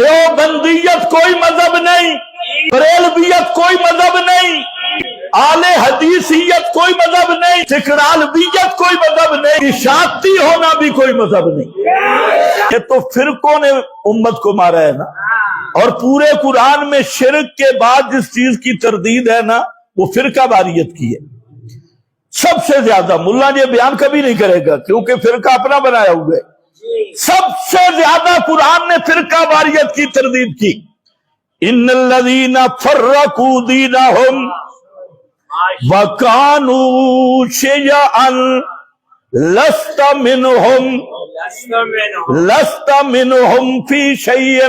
دیوبندیت کوئی مذہب نہیں، بریلویت کوئی مذہب نہیں، اہل حدیثیت کوئی مذہب نہیں، سکرالویت کوئی مذہب نہیں، اشاعتی ہونا بھی کوئی مذہب نہیں۔ یہ تو فرقوں نے امت کو مارا ہے نا۔ اور پورے قرآن میں شرک کے بعد جس چیز کی تردید ہے نا وہ فرقہ واریت کی ہے سب سے زیادہ۔ ملا یہ بیان کبھی نہیں کرے گا کیونکہ فرقہ اپنا بنایا ہوا ہے۔ سب سے زیادہ قرآن نے فرقہ واریت کی تردید کی۔ ان الذین فرقوا دینہم وکانوا شیعا لست منہم فی شیء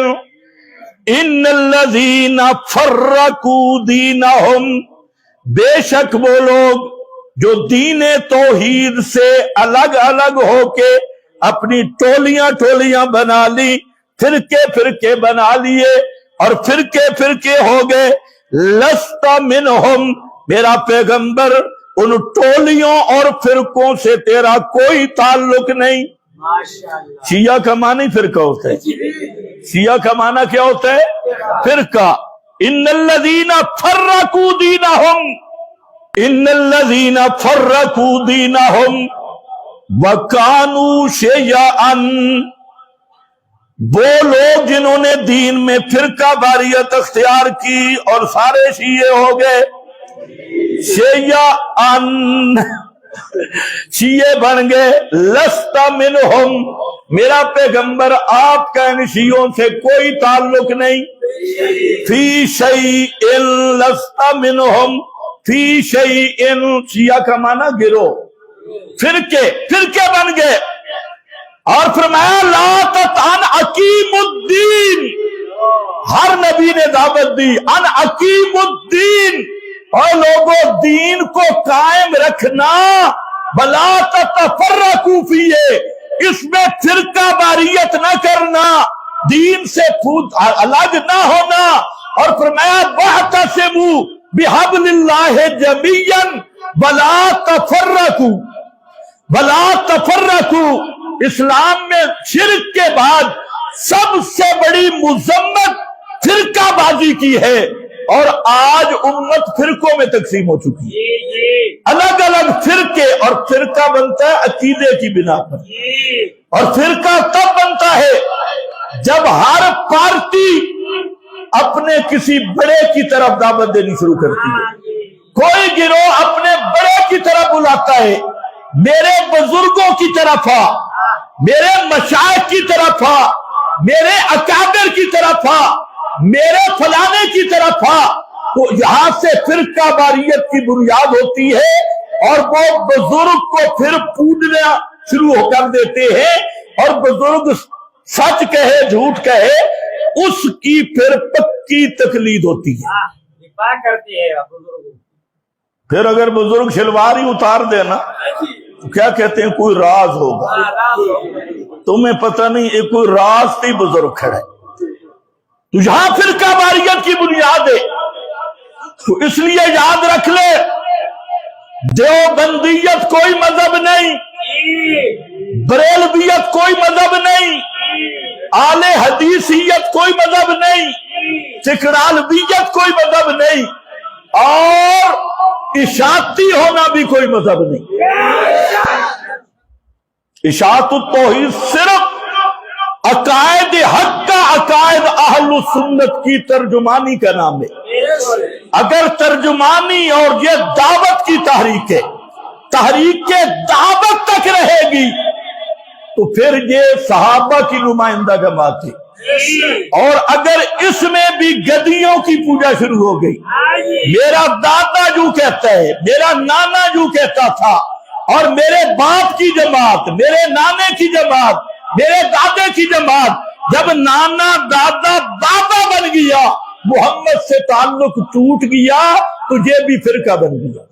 ان الذین فرقوا دینہم، بے شک وہ لوگ جو دین توحید سے الگ الگ ہو کے اپنی ٹولیاں ٹولیاں بنا لی، فرقے فرقے بنا لیے اور فرقے فرقے ہو گئے، لست منہم، میرا پیغمبر ان ٹولیوں اور فرقوں سے تیرا کوئی تعلق نہیں۔ شیعہ کا معنی فرقہ ہوتا ہے، شیعہ کا معنی کیا ہوتا ہے؟ فرقہ۔ ان الذین فرقوا دینہم، ان الذین فرقوا دینہم وکانوا شیعا، وہ لوگ جنہوں نے دین میں فرقہ واریت اختیار کی اور سارے شیعے ہو گئے، شیعا شیعے بن گئے، لست منہم، میرا پیغمبر آپ کا ان شیعوں سے کوئی تعلق نہیں، فی شیء لست منہم فی شیء، شیعہ کا معنی گروہ، فرقے فرقے بن گئے۔ اور فرمایا لا تطعن اقیم الدین، ہر نبی نے دعوت دی ان اقیم الدین، اور لوگوں دین کو قائم رکھنا، بلا تتفرقوا فیہ، اس میں فرقہ واریت نہ کرنا، دین سے الگ نہ ہونا۔ اور فرمایا واعتصموا بحبل اللہ جمیعا ولا تفرقوا، ولا تفرقوا۔ اسلام میں شرک کے بعد سب سے بڑی مذمت فرقہ بازی کی ہے، اور آج امت فرقوں میں تقسیم ہو چکی ہے، الگ الگ فرقے، اور فرقہ بنتا ہے عقیدے کی بنا پر۔ اور فرقہ تب بنتا ہے جب ہر پارٹی اپنے کسی بڑے کی طرف دعوت دینی شروع کرتی ہے، کوئی گروہ اپنے بڑے کی طرف بلاتا ہے، میرے بزرگوں کی طرف آ، میرے مشائخ کی طرف آ، میرے اکابر کی طرف آ، میرے فلانے کی طرف آ، تو یہاں سے فرقہ واریت کی بنیاد ہوتی ہے، اور وہ بزرگ کو پھر پوجنا شروع کر دیتے ہیں، اور بزرگ سچ کہے جھوٹ کہے اس کی پھر پکی تقلید ہوتی ہے۔ پھر اگر بزرگ شلوار ہی اتار دینا تو کیا کہتے ہیں کوئی راز ہوگا، تمہیں پتہ نہیں ایک کوئی راز تھی بزرگ کھڑے، تو یہاں فرقہ واریت کی بنیاد ہے۔ تو اس لیے یاد رکھ لے دیوبندیت کوئی مذہب نہیں، بریلویت کوئی مذہب نہیں، اہل حدیثیت کوئی مذہب نہیں، سکرالویت کوئی مذہب نہیں، اور اشاعتی ہونا بھی کوئی مذہب نہیں۔ اشاعت التوحید صرف عقائد حق کا، عقائد اہل سنت کی ترجمانی کا نام ہے۔ اگر ترجمانی اور یہ دعوت کی تحریک ہے، تحریک دعوت تک رہے گی تو پھر یہ صحابہ کی نمائندہ جماعت ہے۔ اور اگر اس میں بھی گدیوں کی پوجا شروع ہو گئی، میرا دادا جو کہتا ہے، میرا نانا جو کہتا تھا، اور میرے باپ کی جماعت، میرے نانے کی جماعت، میرے دادے کی جماعت، جب نانا دادا بابا بن گیا، محمد سے تعلق ٹوٹ گیا، تو یہ بھی فرقہ بن گیا۔